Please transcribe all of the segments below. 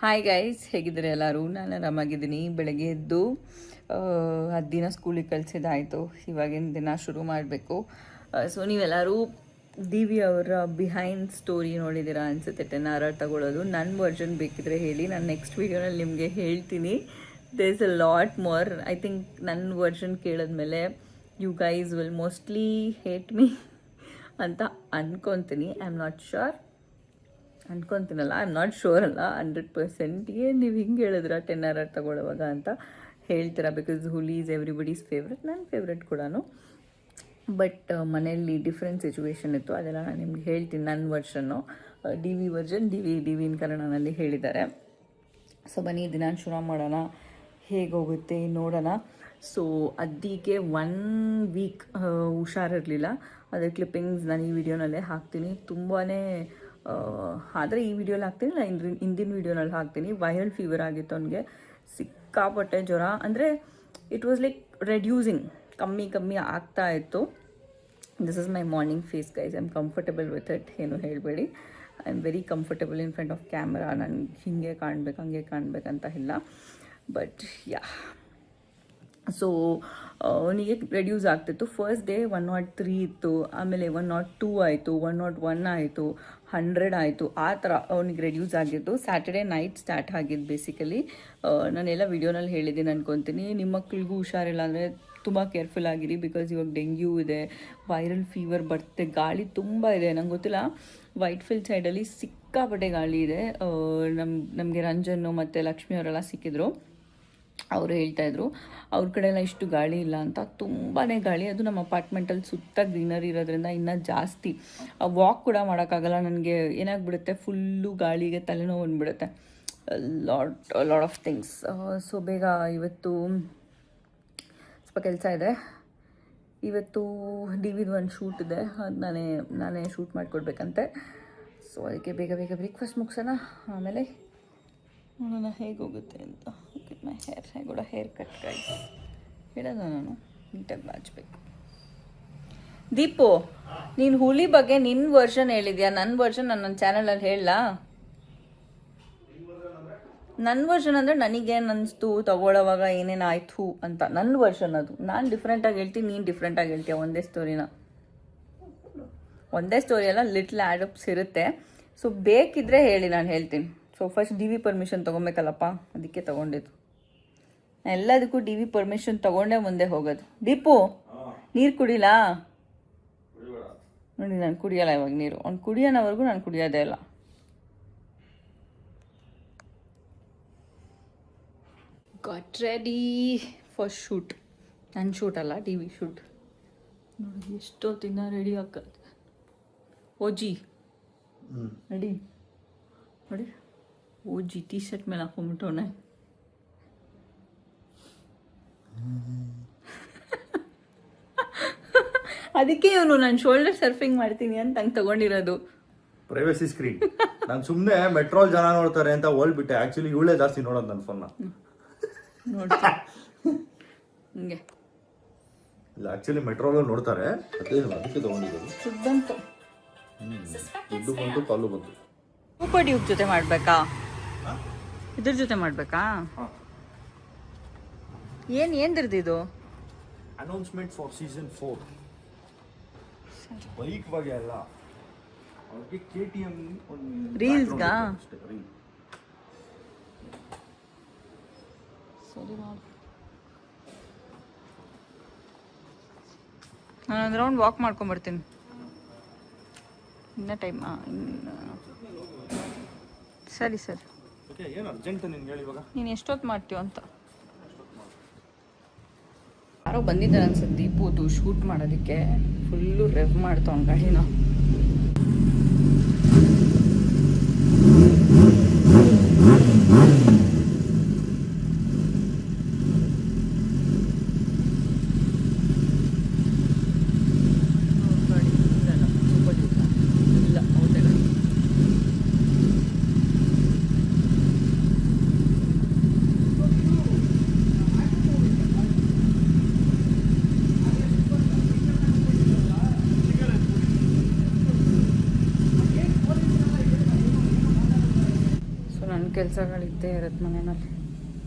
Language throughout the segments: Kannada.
ಹಾಯ್ ಗೈಸ್, ಹೇಗಿದ್ದಾರೆ ಎಲ್ಲರೂ? ನಾನು ಆರಾಮಾಗಿದ್ದೀನಿ. ಬೆಳಗ್ಗೆ ಎದ್ದು 10 ದಿನ ಸ್ಕೂಲಿಗೆ ಕಳಿಸಿದಾಯಿತು. ಇವಾಗಿನ ದಿನ ಶುರು ಮಾಡಬೇಕು. ಸೊ ನೀವೆಲ್ಲರೂ ದಿವಿ ಅವರ ಬಿಹೈಂಡ್ ಸ್ಟೋರಿ ನೋಡಿದ್ದೀರಾ ಅನಿಸುತ್ತೆ. 10 hour ತಗೊಳ್ಳೋದು. ನನ್ನ ವರ್ಷನ್ ಬೇಕಿದ್ರೆ ಹೇಳಿ, ನಾನು ನೆಕ್ಸ್ಟ್ ವೀಡಿಯೋನಲ್ಲಿ ನಿಮಗೆ ಹೇಳ್ತೀನಿ. There is a lot more. I think ನನ್ನ ವರ್ಷನ್ ಕೇಳಿದ್ಮೇಲೆ you guys will mostly hate me ಅಂತ ಅನ್ಕೊತೀನಿ. I am not sure. ಅನ್ಕೊತೀನಲ್ಲ, ಐ ಆಮ್ ನಾಟ್ ಶೋರ್ ಅಲ್ಲ 100%. ಏನು ನೀವು ಹಿಂಗೆ ಹೇಳಿದ್ರ 10 hour ತಗೊಳ್ಳೋವಾಗ ಅಂತ ಹೇಳ್ತೀರಾ. ಬಿಕಾಸ್ ಹುಲಿ ಈಸ್ ಎವ್ರಿಬಡೀಸ್ ಫೇವ್ರೆಟ್, ನನ್ನ ಫೇವ್ರೆಟ್ ಕೂಡ. ಬಟ್ ಮನೆಯಲ್ಲಿ ಡಿಫ್ರೆಂಟ್ ಸಿಚುವೇಶನ್ ಇತ್ತು, ಅದೆಲ್ಲ ನಾನು ನಿಮ್ಗೆ ಹೇಳ್ತೀನಿ. ನನ್ನ ವರ್ಷನ್ನು ಡಿ ವಿ ವರ್ಜನ್ ಡಿ ವಿನ್ ಕನ್ನಡನಲ್ಲಿ ಹೇಳಿದ್ದಾರೆ. ಸೊ ಬನ್ನಿ ದಿನ ಶುರು ಮಾಡೋಣ, ಹೇಗೆ ಹೋಗುತ್ತೆ ನೋಡೋಣ. ಸೊ ಅದಕ್ಕೆ 1 week ಹುಷಾರಿರಲಿಲ್ಲ. ಅದರ ಕ್ಲಿಪ್ಪಿಂಗ್ಸ್ ನಾನು ಈ ವಿಡಿಯೋನಲ್ಲೇ ಹಾಕ್ತೀನಿ. ತುಂಬಾ ಆದರೆ ಈ ವಿಡಿಯೋಲಿ ಹಾಕ್ತೀನಿ, ನಾನು ಹಿಂದಿನ ವಿಡಿಯೋನಲ್ಲಿ ಹಾಕ್ತೀನಿ. ವೈರಲ್ ಫೀವರ್ ಆಗಿತ್ತು ಅವನಿಗೆ, ಸಿಕ್ಕಾಪಟ್ಟೆ ಜ್ವರ. ಅಂದರೆ ಇಟ್ ವಾಸ್ ಲೈಕ್ ರೆಡ್ಯೂಸಿಂಗ್, ಕಮ್ಮಿ ಆಗ್ತಾ ಇತ್ತು. This is my morning face guys. I am comfortable with it, ಏನು ಹೇಳಬೇಡಿ. I am very comfortable in front of camera. ನನಗೆ ಹಿಂಗೆ ಕಾಣಬೇಕು ಹಂಗೆ ಕಾಣಬೇಕಂತ ಇಲ್ಲ. ಬಟ್ ಯಾ, ಸೊ ಅವನಿಗೆ ರೆಡ್ಯೂಸ್ ಆಗ್ತಿತ್ತು. ಫಸ್ಟ್ ಡೇ 103 ಇತ್ತು, ಆಮೇಲೆ 102 ಆಯಿತು, 101 ಆಯಿತು, 100 ಆಯಿತು. ಆ ಥರ ಅವನಿಗೆ ರೆಡ್ಯೂಸ್ ಆಗಿತ್ತು. ಸ್ಯಾಟರ್ಡೇ ನೈಟ್ ಸ್ಟಾರ್ಟ್ ಆಗಿದ್ದು ಬೇಸಿಕಲಿ. ನಾನೆಲ್ಲ ವಿಡಿಯೋನಲ್ಲಿ ಹೇಳಿದ್ದೀನಿ ಅನ್ಕೊತೀನಿ. ನಿಮ್ಮ ಮಕ್ಳಿಗೂ ಹುಷಾರಿಲ್ಲ ಅಂದರೆ ತುಂಬ ಕೇರ್ಫುಲ್ ಆಗಿರಿ. ಬಿಕಾಸ್ ಇವಾಗ ಡೆಂಗ್ಯೂ ಇದೆ, ವೈರಲ್ ಫೀವರ್ ಬರುತ್ತೆ, ಗಾಳಿ ತುಂಬ ಇದೆ. ನಂಗೆ ಗೊತ್ತಿಲ್ಲ, ವೈಟ್ ಫೀಲ್ಡ್ ಸೈಡಲ್ಲಿ ಸಿಕ್ಕಾಪಟ್ಟೆ ಗಾಳಿ ಇದೆ. ನಮಗೆ ರಂಜನ್ನು ಮತ್ತು ಲಕ್ಷ್ಮಿ ಅವರೆಲ್ಲ ಸಿಕ್ಕಿದ್ರು. ಅವರು ಹೇಳ್ತಾಯಿದ್ರು ಅವ್ರ ಕಡೆ ಎಲ್ಲ ಇಷ್ಟು ಗಾಳಿ ಇಲ್ಲ ಅಂತ. ತುಂಬಾ ಗಾಳಿ. ಅದು ನಮ್ಮ ಅಪಾರ್ಟ್ಮೆಂಟಲ್ಲಿ ಸುತ್ತ ಗ್ರೀನರಿ ಇರೋದ್ರಿಂದ ಇನ್ನೂ ಜಾಸ್ತಿ. ವಾಕ್ ಕೂಡ ಮಾಡೋಕ್ಕಾಗಲ್ಲ. ನನಗೆ ಏನಾಗ್ಬಿಡುತ್ತೆ, ಫುಲ್ಲು ಗಾಳಿಗೆ ತಲೆನೋವು ಬಂದುಬಿಡುತ್ತೆ. Lot of things. ಸೊ ಬೇಗ ಇವತ್ತು ಸ್ವಲ್ಪ ಕೆಲಸ ಇದೆ. ಇವತ್ತು ಡಿ ವಿದು ಒಂದು ಶೂಟ್ ಇದೆ, ಅದು ನಾನೇ ಶೂಟ್ ಮಾಡಿಕೊಡ್ಬೇಕಂತೆ. ಸೊ ಅದಕ್ಕೆ ಬೇಗ ಬ್ರೇಕ್ಫಾಸ್ಟ್ ಮುಗಿಸೋಣ, ಆಮೇಲೆ ನೋಡೋಣ ಹೇಗೆ ಹೋಗುತ್ತೆ ಅಂತ. My hair, I got a hair cut guys. ಹೇಳೋದ ನಾನು ನೀಟಾಗಿ ಬಾಚಬೇಕು. ದೀಪು, ನೀನು ಹುಲಿ ಬಗ್ಗೆ ನಿನ್ನ ವರ್ಷನ್ ಹೇಳಿದ್ಯಾ? ನನ್ನ ವರ್ಷನ್ ನನ್ನ ಚಾನಲಲ್ಲಿ ಹೇಳಲಾ? ನನ್ನ ವರ್ಷನ್ ಅಂದರೆ ನನಗೇನು ಅನಿಸ್ತು ತಗೊಳ್ಳೋವಾಗ ಏನೇನಾಯ್ತು ಅಂತ. ನನ್ನ ವರ್ಷನ್ ಅದು. ನಾನು ಡಿಫ್ರೆಂಟಾಗಿ ಹೇಳ್ತೀನಿ, ನೀನು ಡಿಫ್ರೆಂಟಾಗಿ ಹೇಳ್ತೀಯ. ಒಂದೇ ಸ್ಟೋರಿನ, ಒಂದೇ ಸ್ಟೋರಿ ಎಲ್ಲ ಲಿಟ್ಲ್ ಆ್ಯಡಪ್ಸ್ ಇರುತ್ತೆ. ಸೊ ಬೇಕಿದ್ರೆ ಹೇಳಿ, ನಾನು ಹೇಳ್ತೀನಿ. So first D V permission ತೊಗೊಬೇಕಲ್ಲಪ್ಪ, ಅದಕ್ಕೆ ತೊಗೊಂಡಿದ್ದು. ಎಲ್ಲದಕ್ಕೂ ಡಿ ವಿ ಪರ್ಮಿಷನ್ ತೊಗೊಂಡೇ ಮುಂದೆ ಹೋಗೋದು. ದೀಪು, ನೀರು ಕುಡಿಲಾ? ನೋಡಿ, ನಾನು ಕುಡಿಯಲ್ಲ ಇವಾಗ ನೀರು. ಅವ್ನು ಕುಡಿಯೋನವರೆಗೂ ನಾನು ಕುಡಿಯೋದೇ ಇಲ್ಲ. Got ready for shoot. ನನ್ನ ಶೂಟ್ ಅಲ್ಲ, ಟಿ ವಿ ಶೂಟ್. ನೋಡಿ ಎಷ್ಟೊತ್ತಿನ ರೆಡಿ ಹಾಕೋದು. ಓಜಿ ರೆಡಿ ನೋಡಿ. ಓಜಿ ಟೀ ಶರ್ಟ್ ಮೇಲೆ ಹಾಕೊಂಡ್ಬಿಟ್ಟವನೆ. ಅದಕ್ಕೆ ಇವನು ನಾನು ಶೋಲ್ಡರ್ ಸರ್ಫಿಂಗ್ ಮಾಡ್ತೀನಿ ಅಂತ ಹಂಗೆ ತಗೊಂಡಿರೋದು. Privacy screen. ನಾನು ಸುಮ್ಮನೆ ಮೆಟ್ರೋಲ್ ಜನ ನೋಡ್ತಾರೆ ಅಂತ ಹೋಲ್ಬಿಟ್ಟೆ. ಆಕ್ಚುಲಿ ಇವಳೇ ಜಾಸ್ತಿ ನೋಡೋದು ನನ್ನ ಫೋನ್ನ. ನೋಡಿ ಹಿಂಗೆ ಇಲ್ಲ, ಆಕ್ಚುಲಿ ಮೆಟ್ರೋಲ್ ನೋಡ್ತಾರೆ, ಅದಕ್ಕೆ ತಗೊಂಡಿರೋದು. ಸುದ್ದಂತು ದುಡ್ಡು ಬಂತು, ಪಾಲು ಬಂತು. ಸೂಪರ್ ಡ್ಯೂಕ್ ಜೊತೆ ಮಾಡಬೇಕಾ? ಇದ್ರ ಜೊತೆ ಮಾಡಬೇಕಾ? ಏನ್ದಿರ್ದು ಇದು? Announcement for season 4. ಬೈಕ್ ಬಗ್ಗೆ ಅಲ್ಲ, ಅವ್ರಿಗೆ KTM ರೀಲ್ಸ್ಗಾ? ಸರಿ ಮಾಡಿ. ನಾನು ಒಂದು ರೌಂಡ್ ವಾಕ್ ಮಾಡ್ಕೊಂಬರ್ತೀನಿ. ಇನ್ನೂ ಟೈಮ್. ಸರಿ ಸರ್. ಏನು ಅರ್ಜೆಂಟ್ ನಿನ್ಗೆ ಹೇಳಿ ಇವಾಗ? ನೀನು ಎಷ್ಟೊತ್ತು ಮಾಡ್ತೀವ ಅಂತ. ಯಾರೋ ಬಂದಿದ್ದಾರೆ ಅನ್ಸುತ್ತೆ ದೀಪುದು ಶೂಟ್ ಮಾಡೋದಕ್ಕೆ. ಫುಲ್ಲು ರೆವ್ ಮಾಡ್ತಾವ ಗಾಡಿನ. ಕೆಲಸಗಳಿದ್ದೇ ಇರುತ್ತೆ ಮನೆಯಲ್ಲಿ.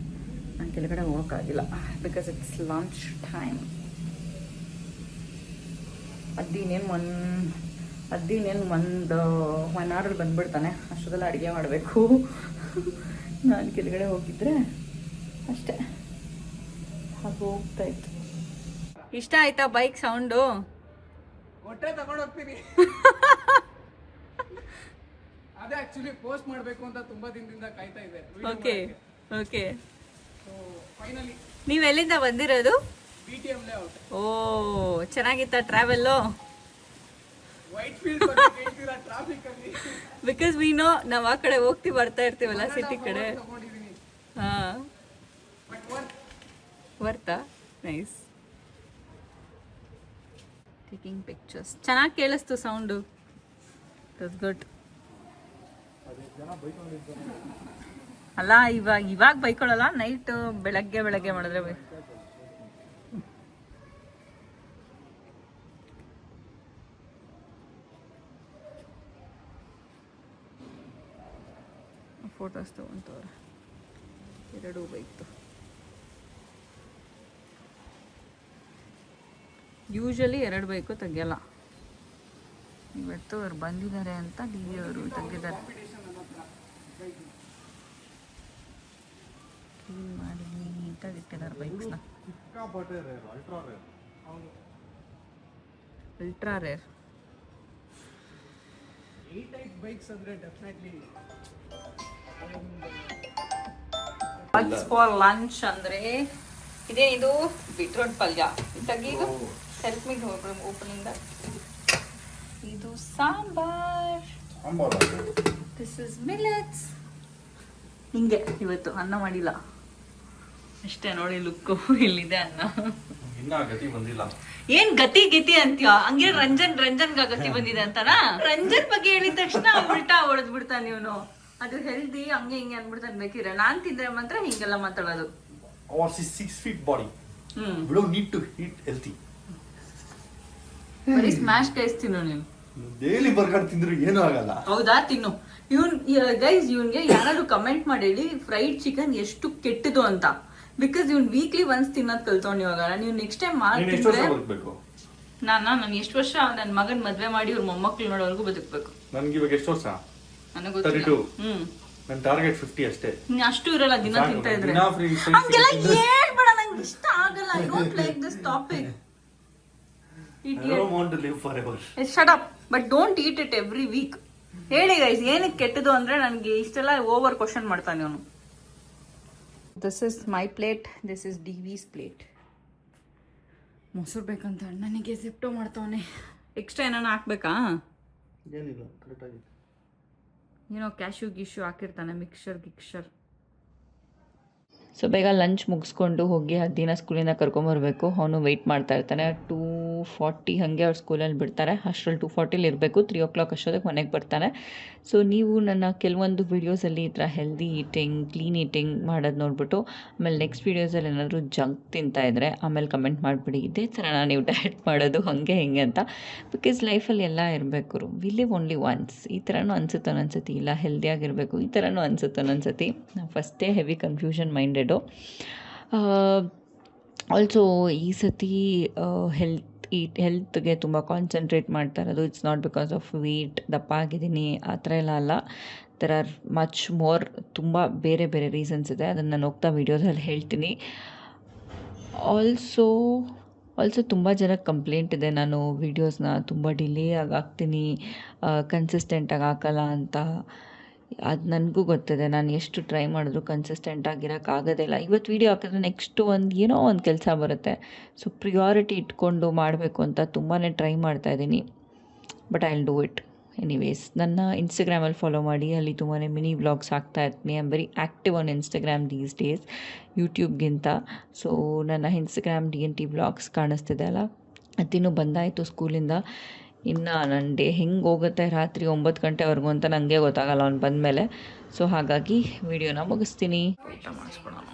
ನಾನು ಕೆಳಗಡೆ ಹೋಗೋಕ್ಕಾಗಿಲ್ಲ ಬಿಕಾಸ್ ಇಟ್ಸ್ ಲಂಚ್ ಟೈಮ್. ಅದ್ದಿನೇನು ಒಂದು 1 ಅವರಲ್ಲಿ ಬಂದುಬಿಡ್ತಾನೆ. ಅಷ್ಟೊಂದೆಲ್ಲ ಅಡುಗೆ ಮಾಡಬೇಕು. ನಾನು ಕೆಳಗಡೆ ಹೋಗಿದ್ರೆ ಅಷ್ಟೇ ಹಾಗೆ ಹೋಗ್ತಾಯಿತ್ತು. ಇಷ್ಟ ಆಯ್ತಾ ಬೈಕ್ ಸೌಂಡು? ಹೊಟ್ಟೆ ತಗೊಂಡು ಹೋಗ್ತೀನಿ. ಅದೇ ಆಕ್ಚುಲಿ ಪೋಸ್ಟ್ ಮಾಡಬೇಕು ಅಂತ ತುಂಬಾ ದಿನದಿಂದ ಕಾಯ್ತಾ ಇದೆ. Okay okay. ಸೊ ಫೈನಲಿ ನೀವು ಎಲ್ಲಿಂದ ಬಂದಿರೋದು? BTM layout. ಓ ಚೆನ್ನಾಗಿತ್ತಾ ಟ್ರಾವೆಲ್ಲು? ವೈಟ್ ಫೀಲ್ಡ್ ಬಗ್ಗೆ ಕೇಳ್ತೀರಾ ಟ್ರಾಫಿಕ್ ಅಲ್ಲಿ? ಬಿಕಾಸ್ ವಿ ನೋ ನಾವು ಆ ಕಡೆ ಹೋಗ್ತಿ ಬರ್ತಾ ಇರ್ತೀವಲ್ಲ ಸಿಟಿ ಕಡೆ. ತಗೊಂಡಿದ್ದೀನಿ. ಹಾಂ ಬಟ್ ವರ್ತಾ? ನೈಸ್. Taking pictures. ಚೆನ್ನಾಗಿ ಕೇಳಿಸ್ತು ಸೌಂಡು. It's good. ಅಲ್ಲ ಇವಾಗ ಬೈಕೊಳ್ಳಲ್ಲ, ನೈಟ್ ಬೆಳಗ್ಗೆ ಮಾಡಿದ್ರೆ ಫೋಟೋಸ್ ತಗೊಂತವ್ರೆ 2 ಬೈಕ್ದು. ಯೂಶಲಿ 2 ಬೈಕು ತೆಗಿಯಲ್ಲ. ಇವತ್ತು ಅವ್ರು ಬಂದಿದ್ದಾರೆ ಅಂತ DV ಅವರು ತೆಗೆದಿದ್ದಾರೆ. ಕ್ಲೀನ್ ಮಾಡಿ ನೀಟಾಗಿ ಇಟ್ಟಿದ್ದಾರೆ ಬೈಕ್ಸ್ನ. Ultra rare. ಈ ಟೈಪ್ ಬೈಕ್ಸ್ ಅಂದ್ರೆ ಡೆಫಿನೆಟ್ಲಿ ಫಾರ್ ಲಂಚ್ ಅಂದ್ರೆ ಇದೇನಿದು ಬೀಟ್ರೋಟ್ ಪಲ್ಯ. ತೆಗೀದು ಹೆಲ್ಪ್ ಮೀ ಓಪನಿಂಗ್ ದಟ್. ಇದು ಸಾಂಬಾರ್. This is millets. ಹಿಂಗೆ ಇವತ್ತು ಅನ್ನ ಮಾಡಿಲ್ಲ ಅಷ್ಟೇ. ನೋಡಿ ಲುಕ್ಕು ಇಲ್ಲಿದೆ ಅನ್ನ. ಇನ್ನ ಗತಿ ಬಂದಿಲ್ಲ. ಏನ್ ಗತಿ ಅಂತೀಯ? ಹಂಗೆ ರಂಜನ್ ಗತಿ ಬಂದಿದೆ ಅಂತನಾ? ರಂಜನ್ ಬಗ್ಗೆ ಹೇಳಿದ ತಕ್ಷಣ ಉಲ್ಟಾ ಹೊಡೆದ್ ಬಿಡ್ತಾನೆ ಇವನು. ಅದು ಹೆಲ್ದಿ ಹಂಗೆ ಹಿಂಗೆ ಅನ್ಬಿಡ್ತಾನೆ. ಬೇಕಿದ್ರೆ ನಾನ್ ತಿಂದ್ರೆ ಮಾತ್ರ ಹಿಂಗೆಲ್ಲ ಮಾತಾಡೋದು. Ours is 6 feet body. We don't need to eat healthy. ಬರೀ ಸ್ಮ್ಯಾಶ್ ಗೈಸ್ ತಿನ್ನು ನೀನು. ಡೈಲಿ ಬರ್ಗರ್ ತಿಂದ್ರು ಏನೂ ಆಗಲ್ಲ. ಹೌದಾ? ತಿನ್ನು. ಇವ್ನ್ಗೆ ಯಾರಾದ್ರೂ ಕಮೆಂಟ್ ಮಾಡಿ ಹೇಳಿ ಫ್ರೈಡ್ ಚಿಕನ್ ಎಷ್ಟು ಕೆಟ್ಟದು ಅಂತ. ಬಿಕಾಸ್ ಇವ್ನ್ ವೀಕ್ಲಿ ಒನ್ಸ್ ತಿನ್ನೋದ್ ಕಲ್ತವ್ನು. ಇವಾಗ ನೀವು ನೆಕ್ಸ್ಟ್ ಟೈಮ್ ಮಾಡ್ತಿದ್ರೆ ನಾನು ಎಷ್ಟು ವರ್ಷ ನನ್ನ ಮಗನ್ ಮದ್ವೆ ಮಾಡಿ ಇವ್ರ ಮೊಮ್ಮಕ್ಳು ನೋಡೋವರೆಗೂ ಬದುಕ್ಬೇಕು. ನನ್ಗೆ ಇವಾಗ ಎಷ್ಟು ವರ್ಷ? ನನಗೆ ಗೊತ್ತಿಲ್ಲ. ನನ್ನ ಟಾರ್ಗೆಟ್ 50 ಅಷ್ಟೇ. ಅಷ್ಟು ಇರಲ್ಲ ದಿನ ತಿಂತಾ ಇದ್ರೆ. ಹಂಗೆಲ್ಲ ಹೇಳ್ಬೇಡ, ನಂಗೆ ಇಷ್ಟ ಆಗಲ್ಲ. I don't like this topic. I don't want to live forever. Shut up. But don't eat it every week. ಹೇಳಿ ಗೈಸ್ ಏನಕ್ಕೆ ಕೆಟ್ಟದು ಅಂದ್ರೆ ನನಗೆ ಇಷ್ಟೆಲ್ಲ ಓವರ್ ಕ್ವಶನ್ ಮಾಡ್ತಾನೆ ಅವನು. This is my plate, this is DV's plate. ಮೊಸರು ಬೇಕಂತ ಅಣ್ಣನಿಗೆ ಜೆಪ್ಟೋ ಮಾಡ್ತಾವನೆ. ಎಕ್ಸ್ಟ್ರಾ ಏನಾನ ಹಾಕ್ಬೇಕಾ? ಏನಿಲ್ಲ, ಕರೆಕ್ಟ್ ಆಗಿದೆ. ಏನೋ ಕ್ಯಾಶ್ಯೂ ಗಿಶ್ಯೂ ಹಾಕಿರ್ತಾನೆ, ಮಿಕ್ಸರ್. ಸೊ ಬೇಗ ಲಂಚ್ ಮುಗಿಸ್ಕೊಂಡು ಹೋಗಿ ದಿನ ಸ್ಕೂಲಿಂದ ಕರ್ಕೊಂಬರ್ಬೇಕು. ಅವನು ವೆಯ್ಟ್ ಮಾಡ್ತಾ ಇರ್ತಾನೆ. 2:40 ಹಾಗೆ ಅವ್ರು ಸ್ಕೂಲಲ್ಲಿ ಬಿಡ್ತಾರೆ. ಅಷ್ಟರಲ್ಲಿ 2:40 ಇರಬೇಕು. 3 o'clock ಅಷ್ಟೊತ್ತಿಗೆ ಮನೆಗೆ ಬರ್ತಾನೆ. ಸೊ ನೀವು ನನ್ನ ಕೆಲವೊಂದು ವೀಡಿಯೋಸಲ್ಲಿ ಈ ಥರ ಹೆಲ್ದಿ ಈಟಿಂಗ್, ಕ್ಲೀನ್ ಈಟಿಂಗ್ ಮಾಡೋದು ನೋಡ್ಬಿಟ್ಟು ಆಮೇಲೆ ನೆಕ್ಸ್ಟ್ ವೀಡಿಯೋಸಲ್ಲಿ ಏನಾದರೂ ಜಂಕ್ ತಿಂತಾಯಿದ್ರೆ ಆಮೇಲೆ ಕಮೆಂಟ್ ಮಾಡಿಬಿಡಿ. ಇದೇ ಥರ ನೀವು ಡಯಟ್ ಮಾಡೋದು ಹಾಗೆ ಹಿಂಗೆ ಅಂತ. ಬಿಕಾಸ್ ಲೈಫಲ್ಲಿ ಎಲ್ಲ ಇರಬೇಕು. We live only once. ಈ ಥರನೂ ಅನಿಸುತ್ತೆ ಒಂದೊಂದ್ಸತಿ, ಇಲ್ಲ ಹೆಲ್ದಿಯಾಗಿರಬೇಕು ಈ ಥರನೂ ಅನಿಸುತ್ತೆ ಒಂದೊಂದ್ಸತಿ. ಫಸ್ಟೇ ಹೆವಿ ಕನ್ಫ್ಯೂಷನ್ ಮೈಂಡೆಡು. ಆಲ್ಸೋ ಈ ಸತಿ ಹೆಲ್ತ್ಗೆ ತುಂಬ ಕಾನ್ಸಂಟ್ರೇಟ್ ಮಾಡ್ತಾ ಇರೋದು. It's not because of wait, ದಪ್ಪ ಆಗಿದ್ದೀನಿ ಆ ಥರ ಎಲ್ಲ ಅಲ್ಲ. ದೆರ್ ಆರ್ ಮಚ್ ಮೋರ್, ತುಂಬ ಬೇರೆ ರೀಸನ್ಸ್ ಇದೆ. ಅದನ್ನು ನಾನು ಹೋಗ್ತಾ ವೀಡಿಯೋದಲ್ಲಿ ಹೇಳ್ತೀನಿ. ಆಲ್ಸೋ ತುಂಬ ಜನಕ್ಕೆ ಕಂಪ್ಲೇಂಟ್ ಇದೆ, ನಾನು ವೀಡಿಯೋಸ್ನ ತುಂಬ ಡಿಲೇ ಆಗಿ ಹಾಕ್ತೀನಿ, ಕನ್ಸಿಸ್ಟೆಂಟಾಗಿ ಹಾಕಲ್ಲ ಅಂತ. ಅದು ನನಗೂ ಗೊತ್ತಿದೆ. ನಾನು ಎಷ್ಟು ಟ್ರೈ ಮಾಡಿದ್ರು ಕನ್ಸಿಸ್ಟೆಂಟ್ ಆಗಿರೋಕ್ಕಾಗೋದಿಲ್ಲ. ಇವತ್ತು ವೀಡಿಯೋ ಹಾಕಿದ್ರೆ ನೆಕ್ಸ್ಟು ಏನೋ ಒಂದು ಕೆಲಸ ಬರುತ್ತೆ. ಸೊ ಪ್ರಿಯಾರಿಟಿ ಇಟ್ಕೊಂಡು ಮಾಡಬೇಕು ಅಂತ ತುಂಬಾ ಟ್ರೈ ಮಾಡ್ತಾಯಿದ್ದೀನಿ. But I will do it anyways. ನನ್ನ ಇನ್ಸ್ಟಾಗ್ರಾಮಲ್ಲಿ ಫಾಲೋ ಮಾಡಿ, ಅಲ್ಲಿ ತುಂಬಾ ಮಿನಿ ವ್ಲಾಗ್ಸ್ ಹಾಕ್ತಾ ಇರ್ತೀನಿ. I am very active on Instagram these days, ಯೂಟ್ಯೂಬ್ಗಿಂತ. ಸೊ ನನ್ನ ಇನ್ಸ್ಟಾಗ್ರಾಮ್ DNT ವ್ಲಾಗ್ಸ್ ಕಾಣಿಸ್ತಿದೆ ಅಲ್ಲ, ಅದಿನ್ನೂ ಬಂದಾಯಿತು ಸ್ಕೂಲಿಂದ. ಇನ್ನು ನನ್ನ ಡೇ ಹೆಂಗೆ ಹೋಗುತ್ತೆ ರಾತ್ರಿ 9 ಗಂಟೆವರೆಗೂ ಅಂತ ನನಗೆ ಗೊತ್ತಾಗಲ್ಲ ಅವ್ನು ಬಂದಮೇಲೆ. ಸೊ ಹಾಗಾಗಿ ವಿಡಿಯೋನ ಮುಗಿಸ್ತೀನಿ. ಊಟ ಮಾಡಿಸ್ಕೊಳೋಣ.